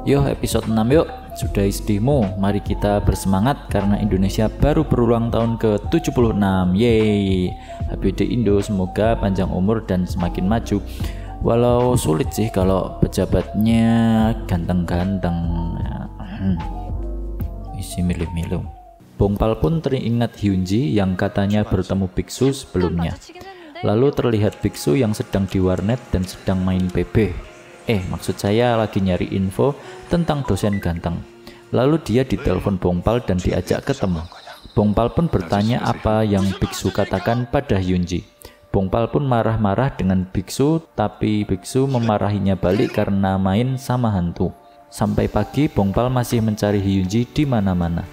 Yo episode 6 yuk, sudah istimu, mari kita bersemangat karena Indonesia baru berulang tahun ke-76. Yeay, HBD Indo semoga panjang umur dan semakin maju. Walau sulit sih kalau pejabatnya ganteng-ganteng. Isi milu-milu. Bongpal pun teringat Hyunji yang katanya bertemu biksu sebelumnya. Lalu terlihat biksu yang sedang di warnet dan sedang main PB. Maksud saya lagi nyari info tentang dosen ganteng. Lalu dia ditelepon Bongpal dan diajak ketemu. Bongpal pun bertanya apa yang biksu katakan pada Hyunji. Bongpal pun marah-marah dengan biksu, tapi biksu memarahinya balik karena main sama hantu. Sampai pagi Bongpal masih mencari Hyunji di mana-mana.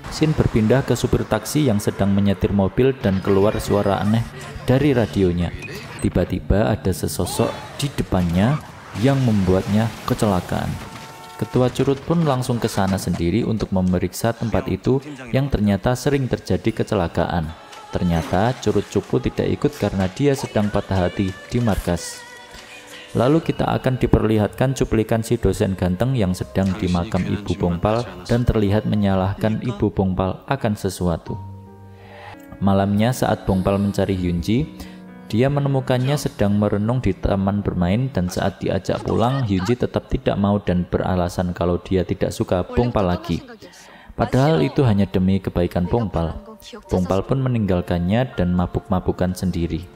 Scene berpindah ke supir taksi yang sedang menyetir mobil dan keluar suara aneh dari radionya. Tiba-tiba ada sesosok di depannya yang membuatnya kecelakaan. Ketua Curut pun langsung ke sana sendiri untuk memeriksa tempat itu yang ternyata sering terjadi kecelakaan. Ternyata Curut Cupu tidak ikut karena dia sedang patah hati di markas. Lalu kita akan diperlihatkan cuplikan si dosen ganteng yang sedang di makam Ibu Bongpal dan terlihat menyalahkan Ibu Bongpal akan sesuatu. Malamnya saat Bongpal mencari Hyunji, dia menemukannya sedang merenung di taman bermain dan saat diajak pulang, Hyunji tetap tidak mau dan beralasan kalau dia tidak suka Bongpal lagi. Padahal itu hanya demi kebaikan Bongpal. Bongpal pun meninggalkannya dan mabuk-mabukan sendiri.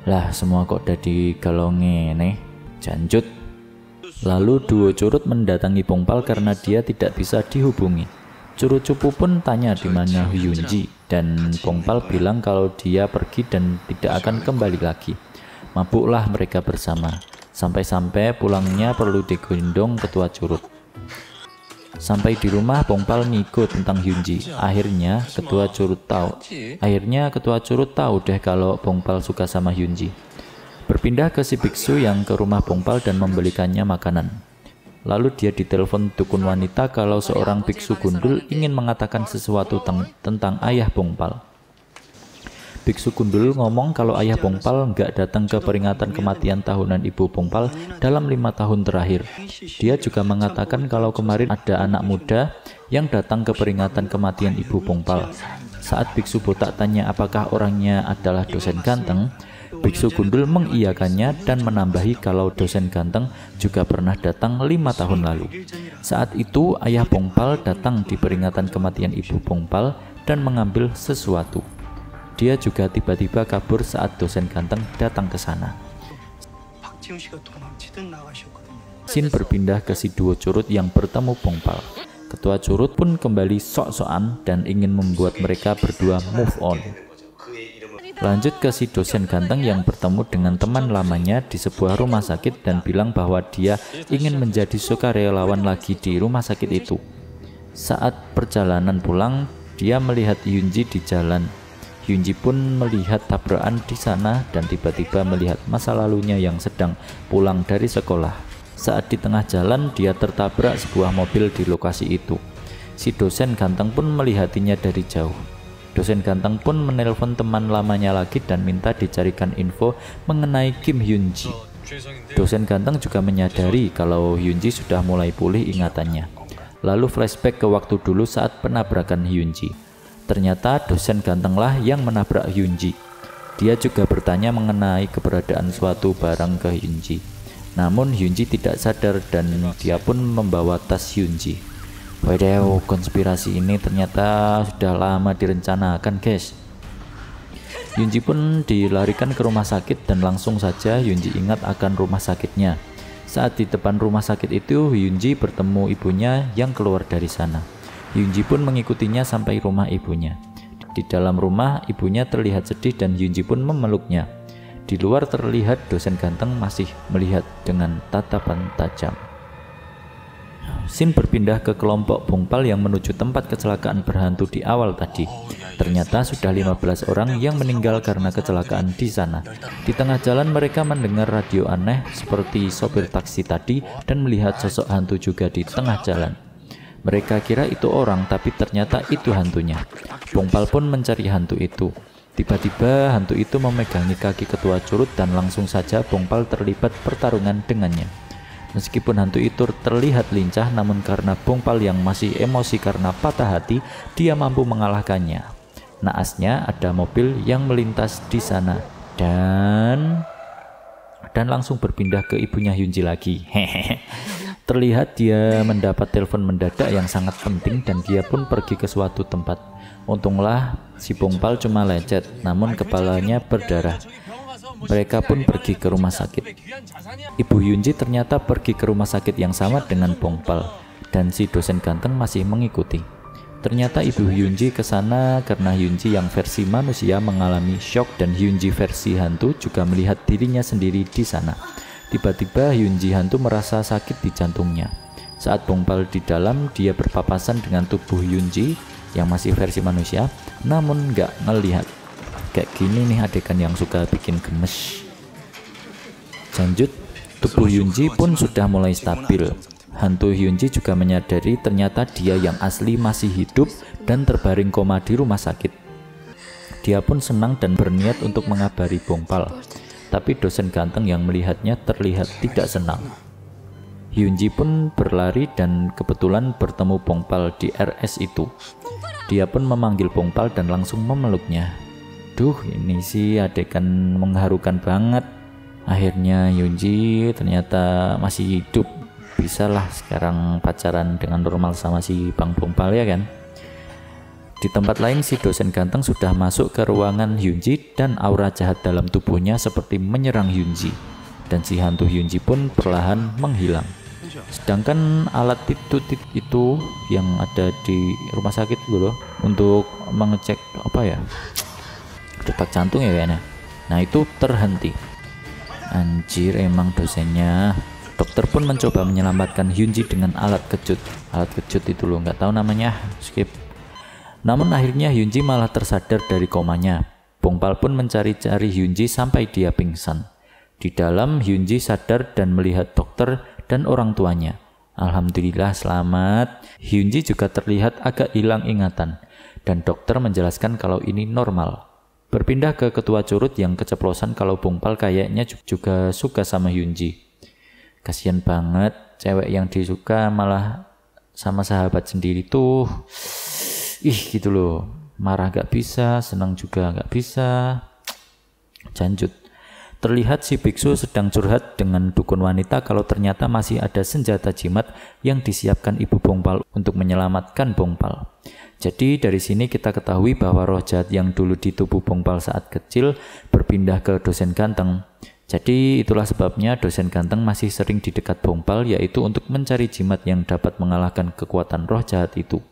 Lah semua kok jadi galonge nih, janjut. Lalu duo Curut mendatangi Bongpal karena dia tidak bisa dihubungi. Curut Cupu pun tanya di mana Hyunji dan Bongpal bilang kalau dia pergi dan tidak akan kembali lagi. Mabuklah mereka bersama. Sampai-sampai pulangnya perlu digendong Ketua Curut. Sampai di rumah Bongpal ngigo tentang Hyunji. Akhirnya Ketua Curut tahu deh kalau Bongpal suka sama Hyunji. Berpindah ke si biksu yang ke rumah Bongpal dan membelikannya makanan. Lalu dia ditelepon dukun wanita kalau seorang biksu gundul ingin mengatakan sesuatu tentang ayah Bongpal. Biksu gundul ngomong kalau ayah Bongpal nggak datang ke peringatan kematian tahunan ibu Bongpal dalam 5 tahun terakhir. Dia juga mengatakan kalau kemarin ada anak muda yang datang ke peringatan kematian ibu Bongpal. Saat biksu botak tanya apakah orangnya adalah dosen ganteng, biksu gundul mengiyakannya dan menambahi kalau dosen ganteng juga pernah datang 5 tahun lalu. Saat itu ayah Bongpal datang di peringatan kematian ibu Bongpal dan mengambil sesuatu. Dia juga tiba-tiba kabur saat dosen ganteng datang ke sana. Scene berpindah ke si duo Curut yang bertemu Bongpal. Ketua Curut pun kembali sok-sokan dan ingin membuat mereka berdua move on. Lanjut ke si dosen ganteng yang bertemu dengan teman lamanya di sebuah rumah sakit dan bilang bahwa dia ingin menjadi sukarelawan lagi di rumah sakit itu. Saat perjalanan pulang, dia melihat Hyunji di jalan. Hyunji pun melihat tabrakan di sana dan tiba-tiba melihat masa lalunya yang sedang pulang dari sekolah. Saat di tengah jalan, dia tertabrak sebuah mobil di lokasi itu. Si dosen ganteng pun melihatinya dari jauh. Dosen ganteng pun menelpon teman lamanya lagi dan minta dicarikan info mengenai Kim Hyunji. Dosen ganteng juga menyadari kalau Hyunji sudah mulai pulih ingatannya. Lalu flashback ke waktu dulu saat penabrakan Hyunji. Ternyata dosen gantenglah yang menabrak Hyunji. Dia juga bertanya mengenai keberadaan suatu barang ke Hyunji. Namun Hyunji tidak sadar dan dia pun membawa tas Hyunji. Waduh, konspirasi ini ternyata sudah lama direncanakan, guys. Hyunji pun dilarikan ke rumah sakit dan langsung saja Hyunji ingat akan rumah sakitnya. Saat di depan rumah sakit itu, Hyunji bertemu ibunya yang keluar dari sana. Hyunji pun mengikutinya sampai rumah ibunya. Di dalam rumah, ibunya terlihat sedih dan Hyunji pun memeluknya. Di luar terlihat dosen ganteng masih melihat dengan tatapan tajam. Scene berpindah ke kelompok Bongpal yang menuju tempat kecelakaan berhantu di awal tadi. Ternyata sudah 15 orang yang meninggal karena kecelakaan di sana. Di tengah jalan mereka mendengar radio aneh seperti sopir taksi tadi dan melihat sosok hantu juga di tengah jalan. Mereka kira itu orang, tapi ternyata itu hantunya. Bongpal pun mencari hantu itu. Tiba-tiba hantu itu memegangi kaki Ketua Curut dan langsung saja Bongpal terlibat pertarungan dengannya. Meskipun hantu itu terlihat lincah, namun karena Bongpal yang masih emosi karena patah hati, dia mampu mengalahkannya. Naasnya ada mobil yang melintas di sana dan langsung berpindah ke ibunya Hyunji lagi. Terlihat dia mendapat telepon mendadak yang sangat penting dan dia pun pergi ke suatu tempat. Untunglah si Bongpal cuma lecet, namun kepalanya berdarah. Mereka pun pergi ke rumah sakit. Ibu Hyunji ternyata pergi ke rumah sakit yang sama dengan Bongpal dan si dosen ganteng masih mengikuti. Ternyata ibu Hyunji ke sana karena Hyunji yang versi manusia mengalami shock dan Hyunji versi hantu juga melihat dirinya sendiri di sana. Tiba-tiba Hyunji hantu merasa sakit di jantungnya. Saat Bongpal di dalam, dia berpapasan dengan tubuh Hyunji yang masih versi manusia, namun nggak ngelihat. Kayak gini nih adegan yang suka bikin gemes. Lanjut, tubuh Hyunji pun sudah mulai stabil. Hantu Hyunji juga menyadari ternyata dia yang asli masih hidup dan terbaring koma di rumah sakit. Dia pun senang dan berniat untuk mengabari Bongpal. Tapi dosen ganteng yang melihatnya terlihat tidak senang. Hyunji pun berlari dan kebetulan bertemu Bongpal di RS itu. Dia pun memanggil Bongpal dan langsung memeluknya. Duh, ini sih adegan mengharukan banget. Akhirnya Hyunji ternyata masih hidup. Bisalah sekarang pacaran dengan normal sama si Bang Bongpal ya kan. Di tempat lain si dosen ganteng sudah masuk ke ruangan Hyunji dan aura jahat dalam tubuhnya seperti menyerang Hyunji. Dan si hantu Hyunji pun perlahan menghilang. Sedangkan alat itu yang ada di rumah sakit dulu untuk mengecek apa ya, detak jantung ya kayaknya. Nah itu terhenti. Anjir emang dosennya. Dokter pun mencoba menyelamatkan Hyunji dengan alat kejut. Alat kejut itu loh, nggak tahu namanya, skip. Namun akhirnya Hyunji malah tersadar dari komanya. Bongpal pun mencari-cari Hyunji sampai dia pingsan. Di dalam Hyunji sadar dan melihat dokter dan orang tuanya. Alhamdulillah selamat. Hyunji juga terlihat agak hilang ingatan. Dan dokter menjelaskan kalau ini normal. Berpindah ke ketua curut yang keceplosan kalau Bongpal kayaknya juga suka sama Hyunji. Kasian banget cewek yang disuka malah sama sahabat sendiri tuh. Gitu loh, marah gak bisa, senang juga gak bisa. Lanjut. Terlihat si biksu sedang curhat dengan dukun wanita kalau ternyata masih ada senjata jimat yang disiapkan ibu Bongpal untuk menyelamatkan Bongpal. Jadi dari sini kita ketahui bahwa roh jahat yang dulu di tubuh Bongpal saat kecil berpindah ke dosen ganteng. Jadi itulah sebabnya dosen ganteng masih sering di dekat Bongpal, yaitu untuk mencari jimat yang dapat mengalahkan kekuatan roh jahat itu.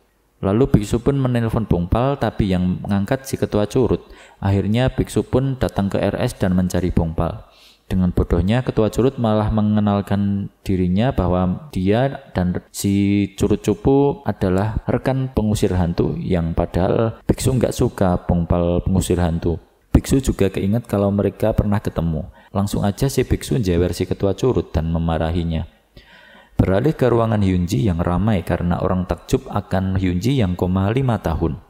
Lalu biksu pun menelpon Bongpal, tapi yang mengangkat si ketua curut. Akhirnya biksu pun datang ke RS dan mencari Bongpal. Dengan bodohnya ketua curut malah mengenalkan dirinya bahwa dia dan si curut cupu adalah rekan pengusir hantu, yang padahal biksu nggak suka Bongpal pengusir hantu. Biksu juga keinget kalau mereka pernah ketemu. Langsung aja si biksu jewer si ketua curut dan memarahinya. Beralih ke ruangan Hyunji yang ramai karena orang takjub akan Hyunji yang koma 5 tahun.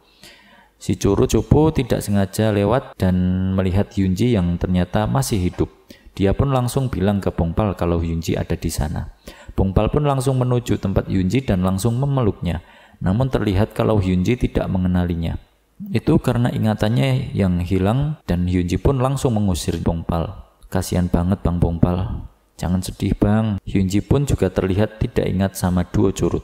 Si curut cupu tidak sengaja lewat dan melihat Hyunji yang ternyata masih hidup. Dia pun langsung bilang ke Bongpal kalau Hyunji ada di sana. Bongpal pun langsung menuju tempat Hyunji dan langsung memeluknya. Namun terlihat kalau Hyunji tidak mengenalinya. Itu karena ingatannya yang hilang dan Hyunji pun langsung mengusir Bongpal. Kasihan banget Bang Bongpal. Jangan sedih Bang. Hyunji pun juga terlihat tidak ingat sama duo curut.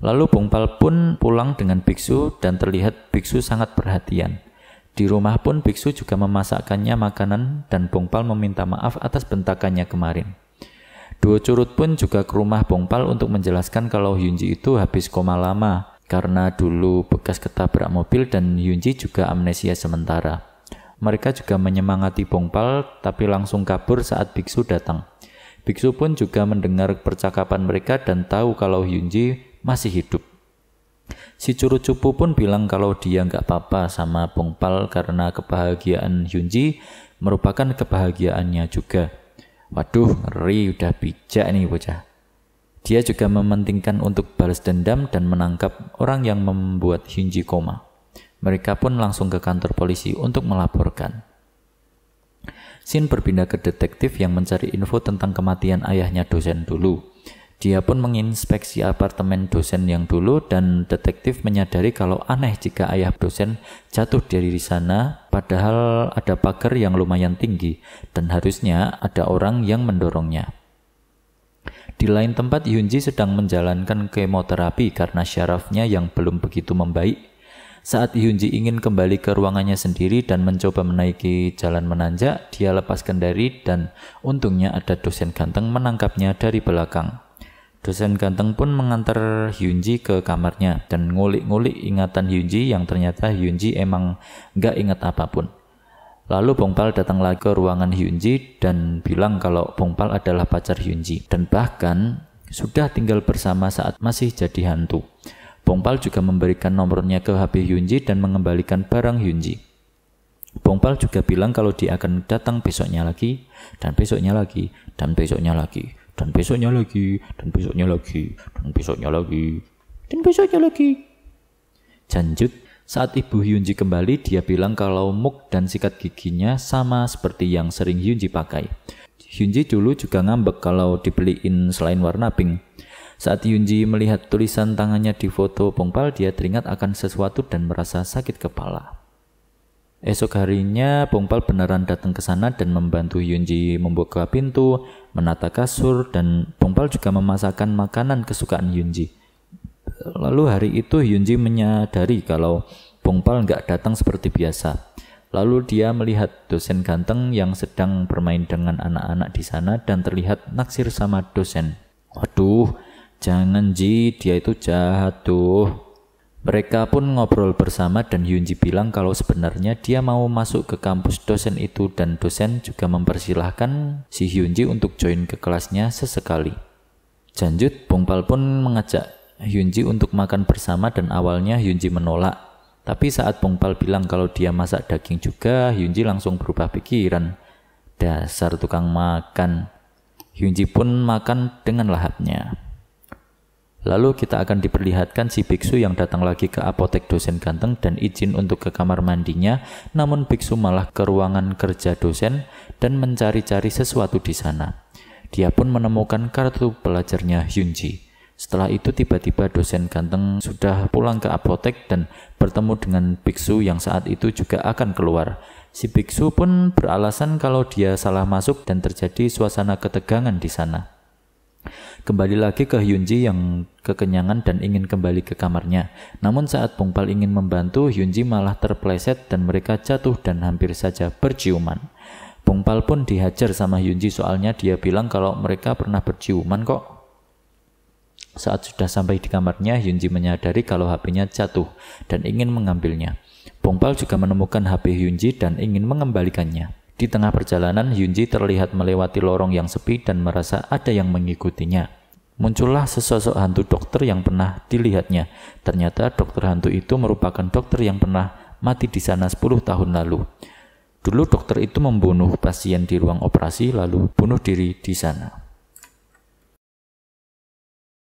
Lalu Bongpal pun pulang dengan biksu dan terlihat biksu sangat perhatian. Di rumah pun biksu juga memasakkannya makanan dan Bongpal meminta maaf atas bentakannya kemarin. Duo curut pun juga ke rumah Bongpal untuk menjelaskan kalau Hyunji itu habis koma lama karena dulu bekas ketabrak mobil dan Hyunji juga amnesia sementara. Mereka juga menyemangati Bongpal tapi langsung kabur saat biksu datang. Biksu pun juga mendengar percakapan mereka dan tahu kalau Hyunji masih hidup. Si curut cupu pun bilang kalau dia nggak apa-apa sama Bongpal karena kebahagiaan Hyunji merupakan kebahagiaannya juga. Waduh, ngeri, udah bijak nih bocah. Dia juga mementingkan untuk balas dendam dan menangkap orang yang membuat Hyunji koma. Mereka pun langsung ke kantor polisi untuk melaporkan. Shin berpindah ke detektif yang mencari info tentang kematian ayahnya dosen dulu. Dia pun menginspeksi apartemen dosen yang dulu dan detektif menyadari kalau aneh jika ayah dosen jatuh dari sana padahal ada pagar yang lumayan tinggi dan harusnya ada orang yang mendorongnya. Di lain tempat, Hyunji sedang menjalankan kemoterapi karena syarafnya yang belum begitu membaik. Saat Hyunji ingin kembali ke ruangannya sendiri dan mencoba menaiki jalan menanjak, dia lepas kendali dan untungnya ada dosen ganteng menangkapnya dari belakang. Dosen ganteng pun mengantar Hyunji ke kamarnya dan ngulik-ngulik ingatan Hyunji yang ternyata Hyunji emang nggak ingat apapun. Lalu Bongpal datang lagi ke ruangan Hyunji dan bilang kalau Bongpal adalah pacar Hyunji dan bahkan sudah tinggal bersama saat masih jadi hantu. Bongpal juga memberikan nomornya ke HP Hyunji dan mengembalikan barang Hyunji. Bongpal juga bilang kalau dia akan datang besoknya lagi, dan besoknya lagi, dan besoknya lagi, dan besoknya lagi, dan besoknya lagi, dan besoknya lagi, dan besoknya lagi. Lanjut, saat ibu Hyunji kembali, dia bilang kalau muk dan sikat giginya sama seperti yang sering Hyunji pakai. Hyunji dulu juga ngambek kalau dibeliin selain warna pink. Saat Hyunji melihat tulisan tangannya di foto Bongpal, dia teringat akan sesuatu dan merasa sakit kepala. Esok harinya, Bongpal beneran datang ke sana dan membantu Hyunji membuka pintu, menata kasur, dan Bongpal juga memasakkan makanan kesukaan Hyunji. Lalu hari itu Hyunji menyadari kalau Bongpal nggak datang seperti biasa. Lalu dia melihat dosen ganteng yang sedang bermain dengan anak-anak di sana dan terlihat naksir sama dosen. Waduh, jangan Ji, dia itu jahat tuh. Mereka pun ngobrol bersama dan Hyunji bilang kalau sebenarnya dia mau masuk ke kampus dosen itu dan dosen juga mempersilahkan si Hyunji untuk join ke kelasnya sesekali. Lanjut, Bongpal pun mengajak Hyunji untuk makan bersama dan awalnya Hyunji menolak. Tapi saat Bongpal bilang kalau dia masak daging juga, Hyunji langsung berubah pikiran. Dasar tukang makan. Hyunji pun makan dengan lahapnya. Lalu kita akan diperlihatkan si biksu yang datang lagi ke apotek dosen ganteng dan izin untuk ke kamar mandinya, namun biksu malah ke ruangan kerja dosen dan mencari-cari sesuatu di sana. Dia pun menemukan kartu pelajarnya Hyunji. Setelah itu tiba-tiba dosen ganteng sudah pulang ke apotek dan bertemu dengan biksu yang saat itu juga akan keluar. Si biksu pun beralasan kalau dia salah masuk dan terjadi suasana ketegangan di sana. Kembali lagi ke Hyunji yang kekenyangan dan ingin kembali ke kamarnya. Namun saat Bongpal ingin membantu, Hyunji malah terpleset dan mereka jatuh dan hampir saja berciuman. Bongpal pun dihajar sama Hyunji soalnya dia bilang kalau mereka pernah berciuman kok. Saat sudah sampai di kamarnya, Hyunji menyadari kalau HP-nya jatuh dan ingin mengambilnya. Bongpal juga menemukan HP Hyunji dan ingin mengembalikannya. Di tengah perjalanan, Hyunji terlihat melewati lorong yang sepi dan merasa ada yang mengikutinya. Muncullah sesosok hantu dokter yang pernah dilihatnya. Ternyata dokter hantu itu merupakan dokter yang pernah mati di sana 10 tahun lalu. Dulu dokter itu membunuh pasien di ruang operasi lalu bunuh diri di sana.